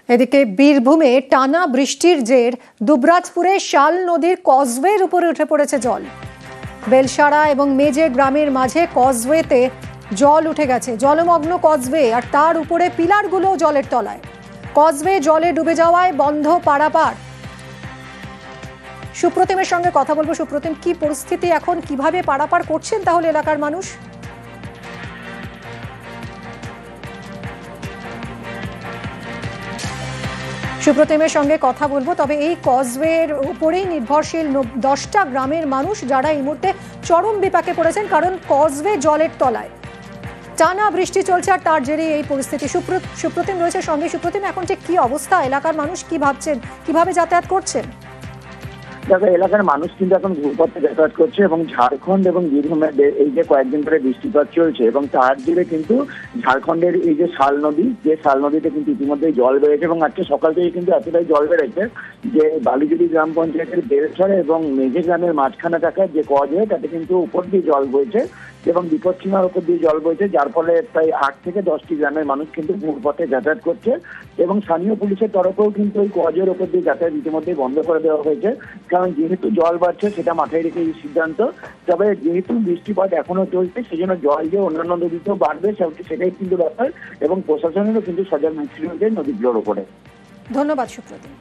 এদিকে বীরভূমে টানা বৃষ্টির জের দুবরাজপুরে শাল নদীর কজওয়ের উপরে উঠে পড়েছে জল। বেলসারা এবং মেজে গ্রামের মাঝে কজওয়েতে জল উঠে গেছে। জলমগ্ন কজওয়ে আর তার উপরে পিলারগুলো জলের তলায়। কজওয়ে জলে ডুবে যাওয়ায় বন্ধ পারাপার। সুপ্রতিমের সঙ্গে কথা বলবো। সুপ্রতিম, কি পরিস্থিতি এখন, কিভাবে পারাপার করছেন তাহলে এলাকার মানুষ? সুপ্রতিমের সঙ্গে কথা বলবো। তবে এই কজওয়ের উপরেই নির্ভরশীল 10টা গ্রামের মানুষ, যারা এই মুহূর্তে চরম বিপাকে পড়েছেন, কারণ কজওয়ে জলের তলায়। টানা বৃষ্টি চলছে আর তার জেরে এই পরিস্থিতি। সুপ্রতিম রয়েছে সঙ্গে। সুপ্রতিম, এখন ঠিক কি অবস্থা? এলাকার মানুষ কি ভাবছেন, কিভাবে যাতায়াত করছেন? দেখো, এলাকার মানুষ কিন্তু এখন ঘুরপথে যাতায়াত করছে এবং ঝাড়খণ্ড এবং বীরভূমের এই যে কয়েকদিন ধরে বৃষ্টিপাত চলছে এবং তার জেরে কিন্তু ঝাড়খণ্ডের এই যে শাল নদীতে কিন্তু ইতিমধ্যেই জল বেড়েছে এবং আজকে সকাল থেকে কিন্তু এতটাই জল বেড়েছে যে বালিজুড়ি গ্রাম পঞ্চায়েতের বেলছড়া এবং মেঝে গ্রামের মাঝখানে থাকা যে কজওয়ে তাতে কিন্তু উপর দিয়ে জল বইছে এবং বিপদসীমার উপর দিয়ে জল বইছে, যার ফলে প্রায় 8 থেকে 10টি গ্রামের মানুষ কিন্তু ঘুরপথে যাতায়াত করছে এবং স্থানীয় পুলিশের তরফেও কিন্তু ওই কজওয়ের উপর দিয়ে যাতায়াত ইতিমধ্যেই বন্ধ করে দেওয়া হয়েছে, কারণ যেহেতু জল বাড়ছে সেটা মাথায় রেখে এই সিদ্ধান্ত। তবে যেহেতু বৃষ্টিপাত এখনো চলছে, সেজন্য জল যে অন্যান্য নদীতেও বাড়বে সেটাই কিন্তু ব্যাপার এবং প্রশাসনেরও কিন্তু সজাগ দৃষ্টি রয়েছে নদীগুলোর উপরে। ধন্যবাদ সুপ্রতিম।